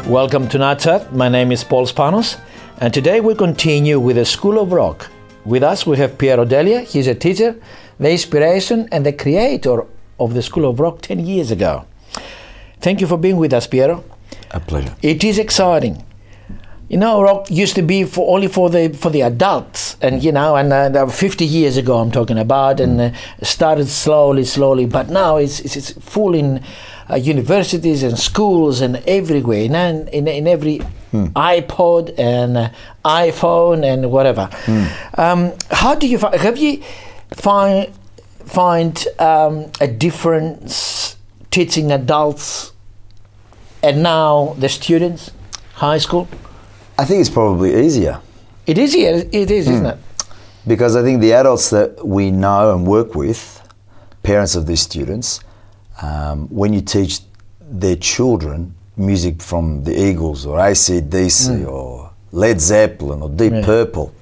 Welcome to NAT. My name is Paul Spanos, and today we continue with the School of Rock. With us we have Piero Delia. He's a teacher, the inspiration and the creator of the School of Rock 10 years ago. Thank you for being with us, Piero. A pleasure. It is exciting. You know, rock used to be only for the adults, and 50 years ago I'm talking about, and started slowly, but now it's full in universities and schools and everywhere, in every iPod and iPhone and whatever. How do you have you find a difference teaching adults and now the students, high school? I think it's probably easier. It is, isn't it? Because I think the adults that we know and work with, parents of these students, when you teach their children music from the Eagles or AC/DC or Led Zeppelin or Deep Purple,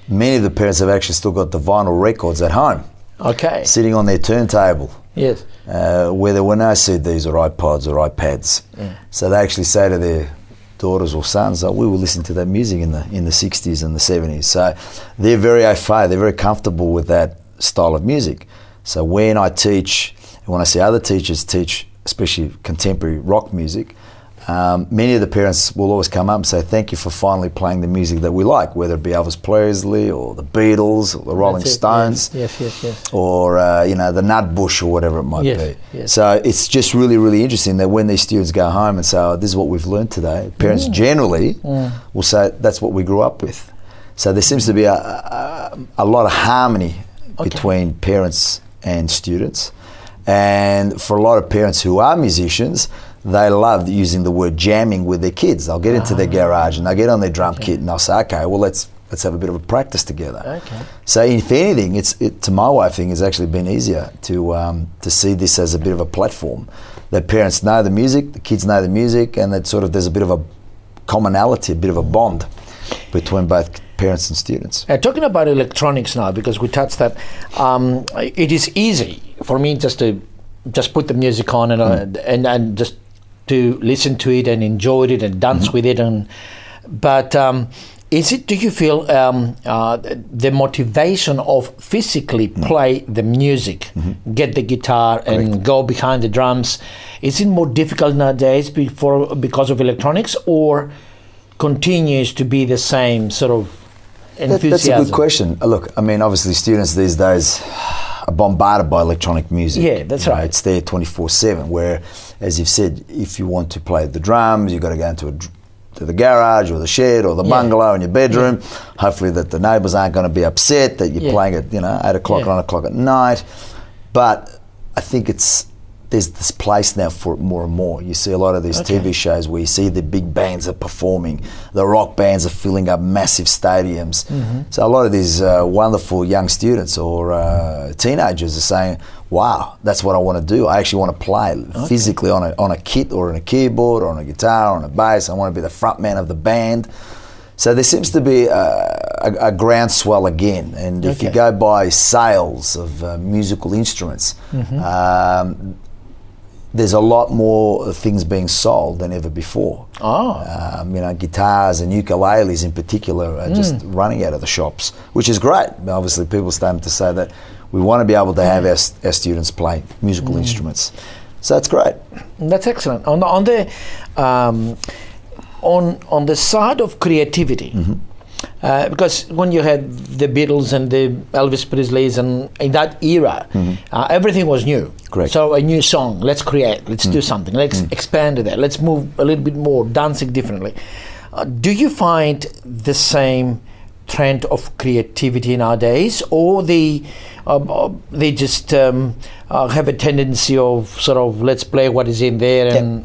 many of the parents have actually still got the vinyl records at home. Okay. Sitting on their turntable. Yes. Where there were no CDs or iPods or iPads. So they actually say to their daughters or sons, we will listen to that music in the 60s and the 70s. So they're very au fait, they're very comfortable with that style of music. So when I teach, and when I see other teachers teach, especially contemporary rock music, many of the parents will always come up and say, thank you for finally playing the music that we like, whether it be Elvis Presley or the Beatles or the Rolling Stones, yes. or the Nut Bush or whatever it might be. Yes. So it's just really interesting that when these students go home and say, this is what we've learned today, parents generally will say, that's what we grew up with. So there seems to be a lot of harmony between parents and students. And for a lot of parents who are musicians, they love using the word jamming with their kids. They'll get into their garage and they'll get on their drum kit and they'll say, okay, well, let's have a bit of a practice together. Okay. So if anything, to my way of thinking, it's actually been easier to see this as a bit of a platform that parents know the music, the kids know the music, and that sort of there's a bit of a commonality, a bit of a bond between both parents and students. Talking about electronics now, because we touched that, it is easy for me just to put the music on and just to listen to it and enjoy it and dance with it. But do you feel the motivation of physically play the music, get the guitar and go behind the drums, is it more difficult nowadays because of electronics, or continues to be the same sort of enthusiasm? That's a good question. Look, I mean, obviously students these days are bombarded by electronic music. Yeah, that's right. It's there 24/7, where, as you've said, if you want to play the drums, you've got to go into to the garage or the shed or the bungalow in your bedroom. Hopefully that the neighbours aren't going to be upset that you're playing at 8 o'clock or 9 o'clock at night. But I think there's this place now for it more and more. You see a lot of these TV shows where you see the big bands are performing, the rock bands are filling up massive stadiums. So a lot of these wonderful young students or teenagers are saying, wow, that's what I want to do. I actually want to play physically on a kit or on a keyboard or on a guitar or on a bass. I want to be the front man of the band. So there seems to be a groundswell again. And if you go by sales of musical instruments, there's a lot more things being sold than ever before. Guitars and ukuleles in particular are just running out of the shops, which is great. Obviously, people are starting to say that we want to be able to have our students play musical instruments. So that's great. That's excellent. On the side of creativity, because when you had the Beatles and the Elvis Presleys, and in that era, everything was new. Correct. So a new song, let's create, let's do something, let's expand that, let's move a little bit more, dancing differently. Do you find the same trend of creativity nowadays, or they just have a tendency of sort of let's play what is in there? And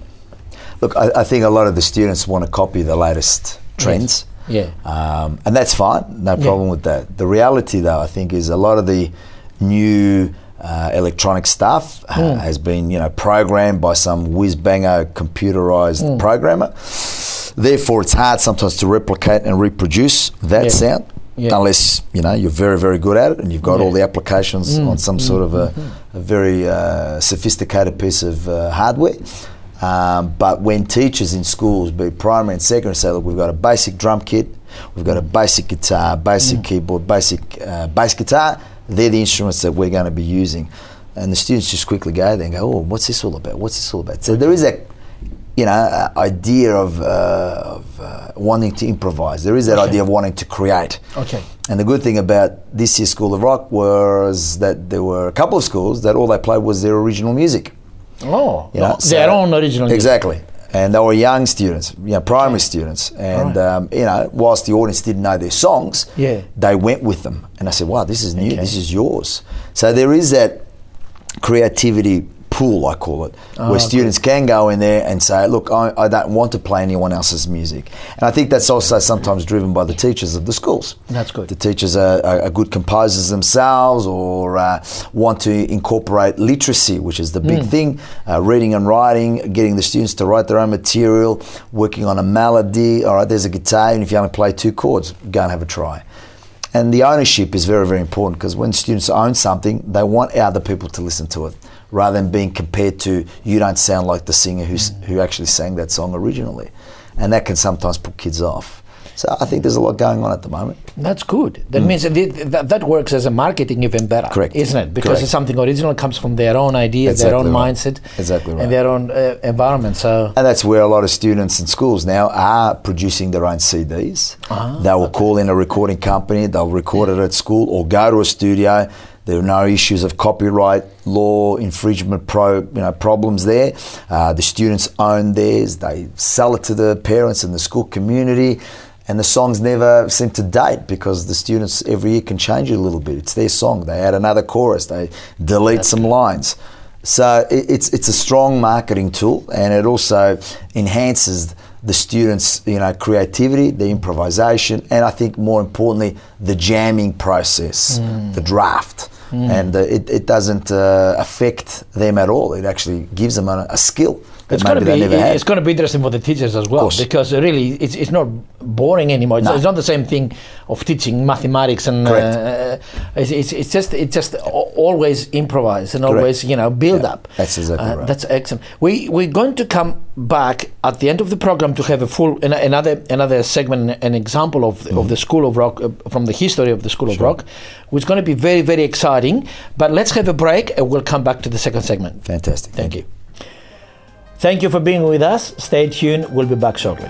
look, I think a lot of the students want to copy the latest trends. And that's fine, no problem with that. The reality, though, I think, is a lot of the new electronic stuff has been, programmed by some whiz-banger computerized programmer. Therefore, it's hard sometimes to replicate and reproduce that sound, unless you're very, very good at it and you've got all the applications on some sort of a very sophisticated piece of hardware. But when teachers in schools, be it primary and secondary, say, look, we've got a basic drum kit, we've got a basic guitar, basic keyboard, basic bass guitar, they're the instruments that we're going to be using. And the students just quickly go there and go, oh, what's this all about? What's this all about? So there is that, idea of wanting to improvise. There is that idea of wanting to create. Okay. And the good thing about this year's School of Rock was that there were a couple of schools that all they played was their original music. Oh, their own original music. Exactly. And they were young students, primary students. And, whilst the audience didn't know their songs, they went with them. And I said, wow, this is new, this is yours. So there is that creativity pool, I call it, where students can go in there and say, look, I don't want to play anyone else's music. And I think that's also sometimes driven by the teachers of the schools. That's good. The teachers are good composers themselves, or want to incorporate literacy, which is the big thing, reading and writing, getting the students to write their own material, working on a melody. All right, there's a guitar, and if you only play 2 chords, go and have a try. And the ownership is very, very important, because when students own something, they want other people to listen to it, rather than being compared to, you don't sound like the singer who actually sang that song originally. And that can sometimes put kids off. So I think there's a lot going on at the moment. That's good. That means that works as a marketing even better. Correct. Isn't it? Because it's something original, comes from their own ideas, their own mindset, and their own environment. So, and that's where a lot of students in schools now are producing their own CDs. They will call in a recording company, they'll record it at school or go to a studio. There are no issues of copyright law, infringement problems there. The students own theirs. They sell it to the parents and the school community. And the songs never seem to date, because the students every year can change it a little bit. It's their song. They add another chorus. They delete some lines. So it's a strong marketing tool, and it also enhances the students' creativity, the improvisation, and I think more importantly, the jamming process, the draft. And it doesn't affect them at all. It actually gives them a skill that it's going to be interesting for the teachers as well, because really it's not boring anymore. It's not the same thing of teaching mathematics, and it's just always improvise and always build up. That's exactly right. That's excellent. We're going to come back at the end of the program to have a full another segment, an example of the School of Rock, from the history of the School of Rock, which is going to be very, very exciting. But let's have a break, and we'll come back to the second segment. Fantastic. Thank you. Thank you for being with us. Stay tuned. We'll be back shortly.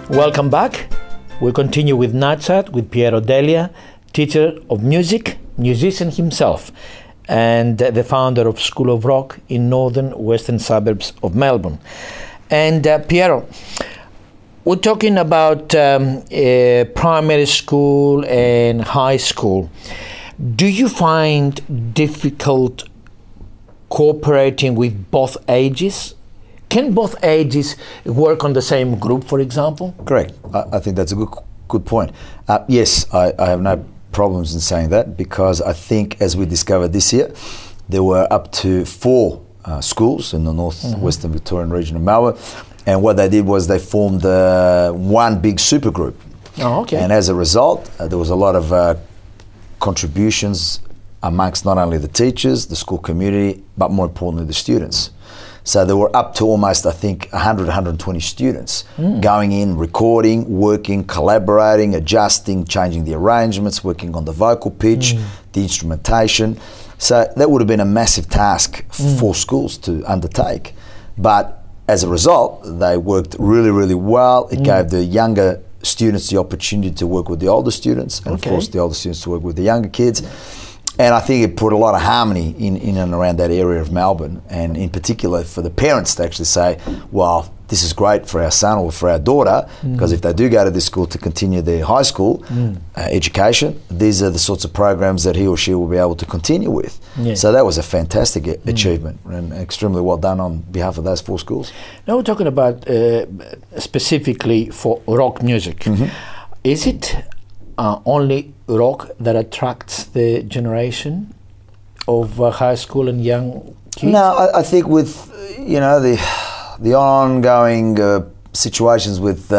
Welcome back. We continue with NAT with Piero Delia, teacher of music, musician himself, and the founder of School of Rock in northern western suburbs of Melbourne. And Piero, we're talking about primary school and high school. Do you find difficult cooperating with both ages? Can both ages work on the same group, for example? Correct. I think that's a good point. Yes, I have no problems in saying that, because I think, as we discovered this year, there were up to 4 schools in the northwestern Victorian region of Melbourne, and what they did was they formed one big super group. Oh, okay. And as a result, there was a lot of contributions amongst not only the teachers, the school community, but more importantly the students. So there were up to almost, I think, 100, 120 students going in, recording, working, collaborating, adjusting, changing the arrangements, working on the vocal pitch, the instrumentation. So that would have been a massive task for schools to undertake. But as a result, they worked really, really well. It gave the younger students the opportunity to work with the older students, and of course the older students to work with the younger kids. And I think it put a lot of harmony in and around that area of Melbourne, and in particular for the parents to actually say, well, this is great for our son or for our daughter, because if they do go to this school to continue their high school education, these are the sorts of programs that he or she will be able to continue with. Yeah. So that was a fantastic achievement, and extremely well done on behalf of those 4 schools. Now we're talking about specifically for rock music. Is it only rock that attracts the generation of high school and young kids? No, I think with the ongoing situations with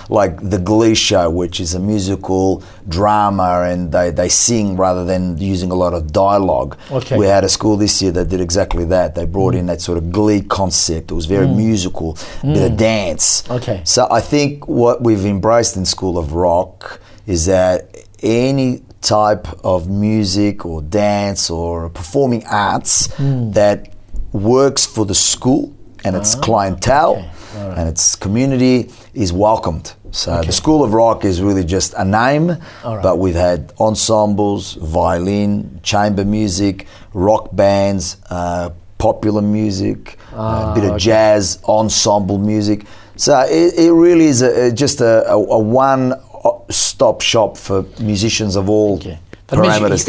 like the Glee Show, which is a musical drama, and they sing rather than using a lot of dialogue. Okay. We had a school this year that did exactly that. They brought in that sort of Glee concept. It was very musical, bit of dance. Okay. So I think what we've embraced in School of Rock is that any type of music or dance or performing arts that works for the school and its clientele and its community is welcomed. So the School of Rock is really just a name, but we've had ensembles, violin, chamber music, rock bands, popular music, a bit of jazz, ensemble music. So it really is just a one-stop shop for musicians of all parameters.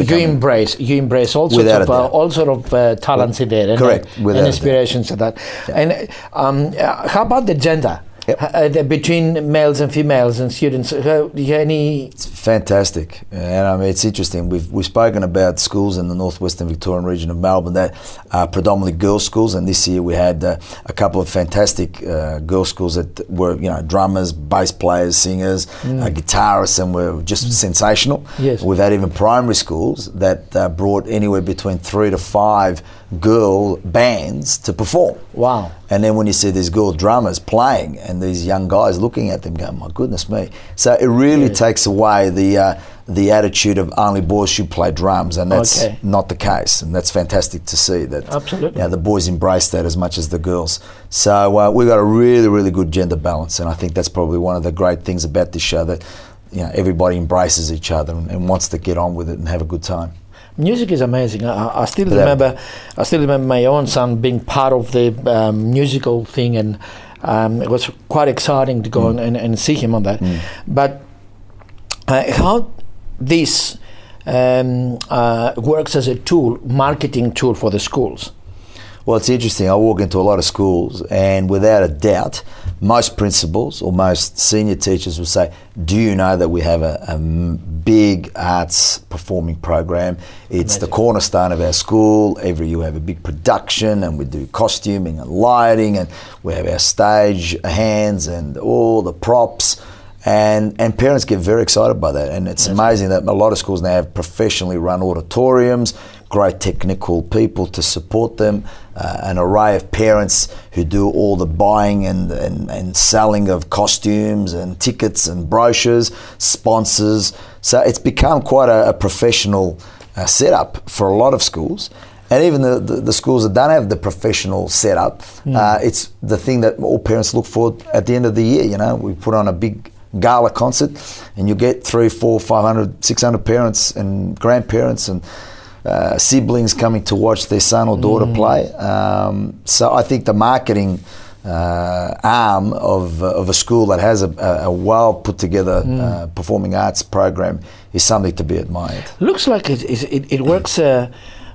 You embrace all sort of talents in there, and inspirations of that. Yeah. And how about the gender? Between males and females and students, It's fantastic, and I mean it's interesting. We've spoken about schools in the northwestern Victorian region of Melbourne that are predominantly girls' schools, and this year we had a couple of fantastic girls' schools that were drummers, bass players, singers, guitarists, and were just sensational. Yes. We've had even primary schools that brought anywhere between 3 to 5 girl bands to perform. Wow. And then when you see these girl drummers playing and these young guys looking at them going, my goodness me. So it really takes away the attitude of only boys should play drums, and that's not the case. And that's fantastic to see that. Absolutely. The boys embrace that as much as the girls. So we've got a really, really good gender balance, and I think that's probably one of the great things about this show, that everybody embraces each other and wants to get on with it and have a good time. Music is amazing. I still remember my own son being part of the musical thing, and it was quite exciting to go and see him on that. But how this works as a tool, marketing tool for the schools? Well, it's interesting. I walk into a lot of schools, and without a doubt, most principals or most senior teachers will say, do you know that we have a big arts performing program? It's the cornerstone of our school. Every year we have a big production, and we do costuming and lighting, and we have our stage hands and all the props. And parents get very excited by that. And it's amazing that a lot of schools now have professionally run auditoriums, great technical people to support them, an array of parents who do all the buying and selling of costumes and tickets and brochures, sponsors. So it's become quite a professional setup for a lot of schools. And even the schools that don't have the professional setup, it's the thing that all parents look for at the end of the year. We put on a big gala concert, and you get 300, 400, 500, 600 parents and grandparents and siblings coming to watch their son or daughter play. So I think the marketing arm of a school that has a well put together performing arts program is something to be admired. Looks like it works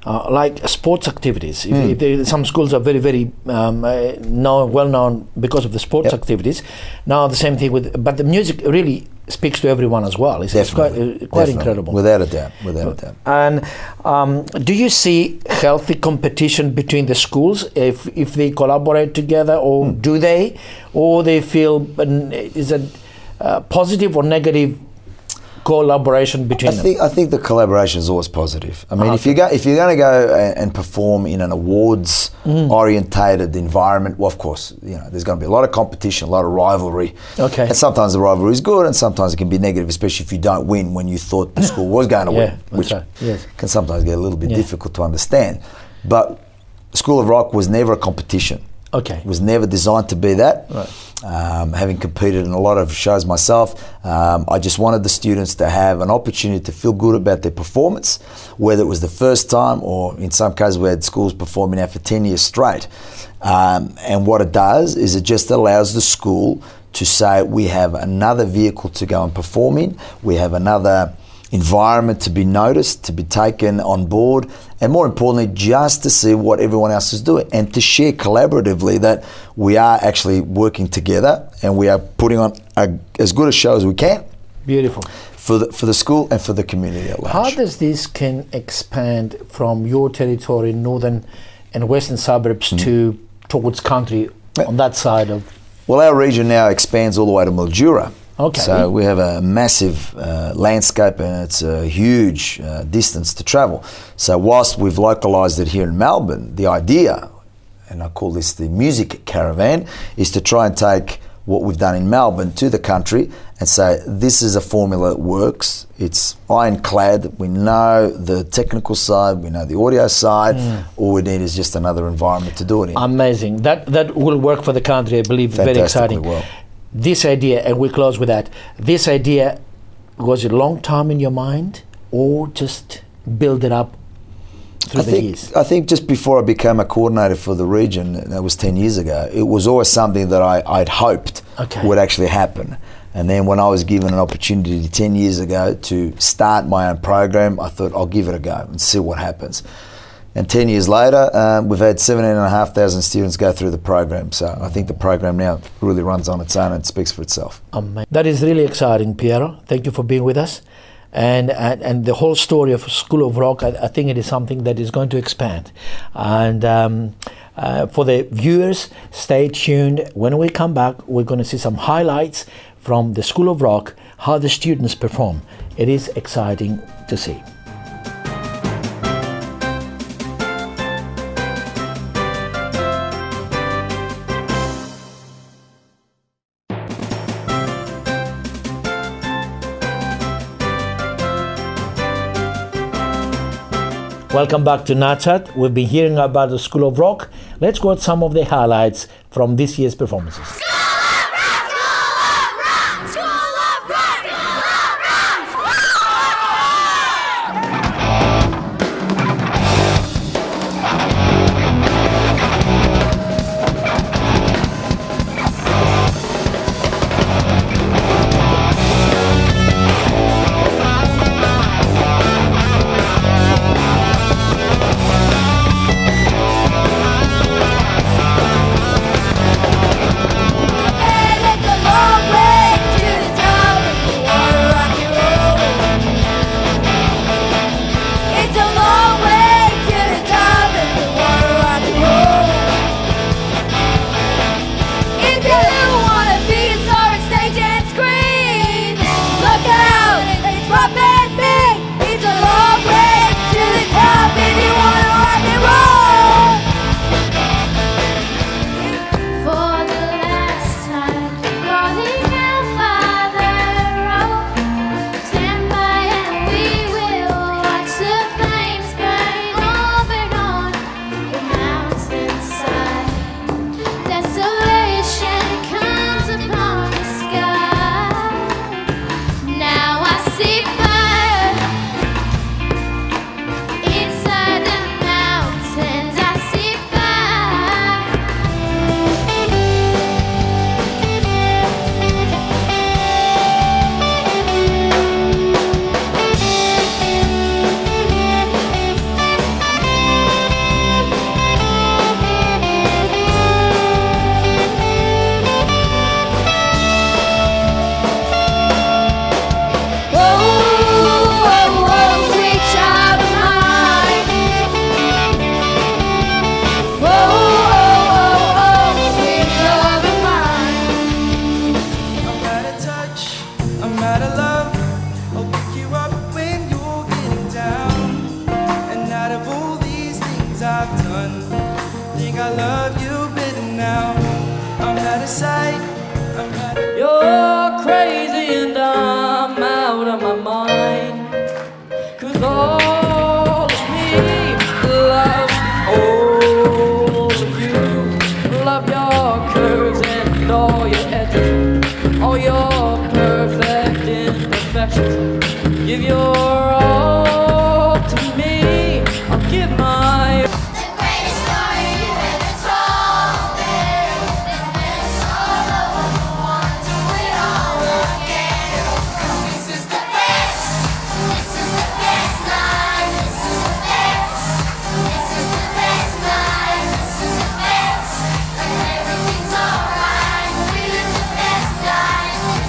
like sports activities. Some schools are very, very well known because of the sports activities. Now the same thing but the music really speaks to everyone as well. It's quite incredible. Without a doubt. And do you see healthy competition between the schools if they collaborate together, or do they, or they feel is it positive or negative collaboration between them? I think the collaboration is always positive. I mean, if you're going to go and perform in an awards orientated environment, well, of course, there's going to be a lot of competition, a lot of rivalry. Okay. And sometimes the rivalry is good, and sometimes it can be negative, especially if you don't win when you thought the school was going to win, which can sometimes get a little bit difficult to understand. But School of Rock was never a competition. Okay. It was never designed to be that. Right. Having competed in a lot of shows myself, I just wanted the students to have an opportunity to feel good about their performance, whether it was the first time, or in some cases we had schools performing now for 10 years straight. And what it does is it just allows the school to say, we have another vehicle to go and perform in, we have another environment to be noticed, to be taken on board, and more importantly, just to see what everyone else is doing and to share collaboratively that we are actually working together and we are putting on as good a show as we can. Beautiful. For the school and for the community at large. How does this can expand from your territory, northern and western suburbs, towards country on that side of... Well, our region now expands all the way to Mildura. Okay. So we have a massive landscape, and it's a huge distance to travel. So whilst we've localised it here in Melbourne, the idea, and I call this the music caravan, is to try and take what we've done in Melbourne to the country and say, this is a formula that works. It's ironclad. We know the technical side, we know the audio side. All we need is just another environment to do it in. Amazing. That will work for the country, I believe. Very exciting. Well. This idea, and we close with that, this idea, was it a long time in your mind, or just build it up through the years? I think just before I became a coordinator for the region, that was 10 years ago, it was always something that I'd hoped would actually happen. And then when I was given an opportunity 10 years ago to start my own program, I thought I'll give it a go and see what happens. And 10 years later, we've had 17,500 students go through the program. So I think the program now really runs on its own and speaks for itself. That is really exciting, Piero. Thank you for being with us. And the whole story of School of Rock, I think it is something that is going to expand. And for the viewers, stay tuned. When we come back, we're going to see some highlights from the School of Rock, how the students perform. It is exciting to see. Welcome back to NAT. We've been hearing about the School of Rock. Let's go at some of the highlights from this year's performances. You're crazy and I'm out of my mind, 'cause all of me loves all of you. Love your curves and all your edges, all your perfect imperfections. Give your all to me, I'll give my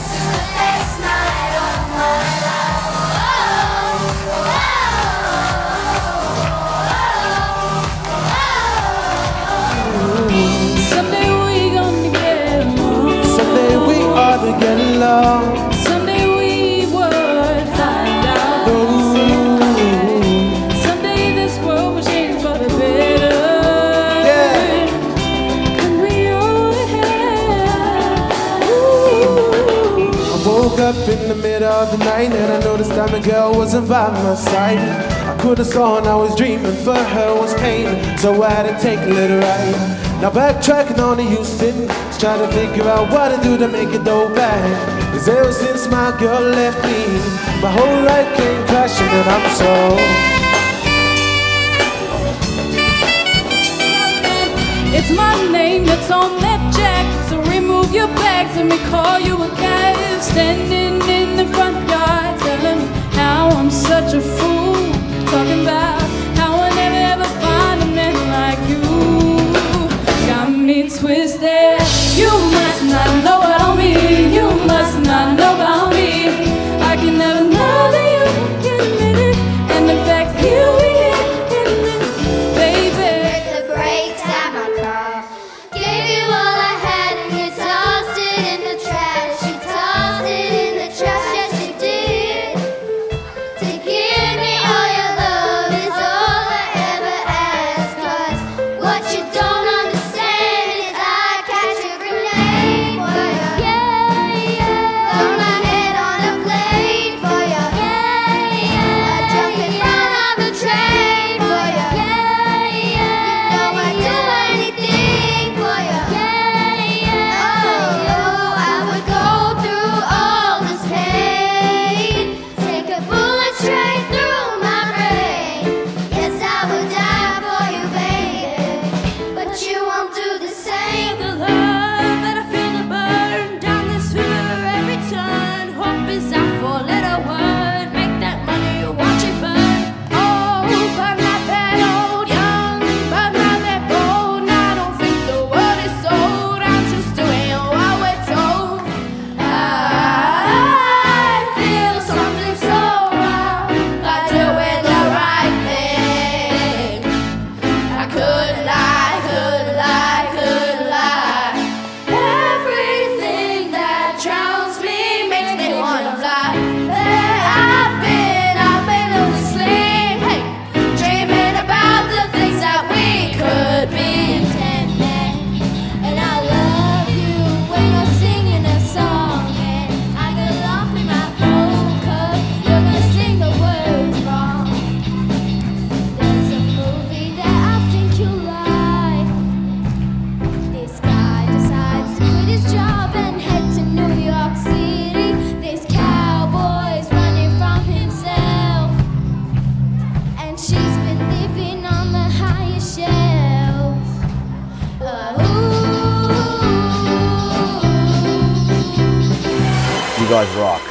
Oh up in the middle of the night, and I noticed that my girl wasn't by my side. I could have sworn I was dreaming, for her was pain, so I had to take a little ride. Now backtracking on to Houston, just trying to figure out what to do to make it go back. 'Cause ever since my girl left me, my whole life came crashing, and I'm so. It's my name that's on that jacket, so remove your bags and me call you a cab. Standing in the front yard, telling me how I'm such a fool, talking about how I never ever find a man like you. Got me twisted. You must not know what I mean. You must not know about me. I can never know that you can admit it, and the fact you admit it, baby. Hit the brakes at my car. Gave you all I had, and you tossed it in the trash. You tossed it in the trash, yes you did. To give me all your love is all I ever ask. 'Cause what you don't understand is I catch a grenade for you. Yeah, yeah. Throw my head on a blade for you. Yeah, yeah. I jump in front of the train for you. Yeah, yeah. You know I'd do anything for you. Yeah, yeah. Oh, I would go through all this pain, take a bullet straight through my brain. Yes, I would die for you, baby, but you won't do the same. The love that I feel to burn down this river every turn. Hope is out for a little word. Make that money, you watch it burn. Oh, but not that old, young, but not that bold. I don't think the world is sold. I'm just doing what we're told. I feel something so wrong, like doing the right thing. I could lie, could lie, could lie. Everything that drowns me makes me wanna fly. There I've been losing sleep, hey, dreaming about the things that we could be. And I love you when you're singing a song, and I get lump in my throat 'cause you're gonna sing the words wrong. There's a movie that I think you like. This guy decides to quit his job and head to New York City. This cowboy's running from himself, and she's been living on the highest shelf. You guys rock.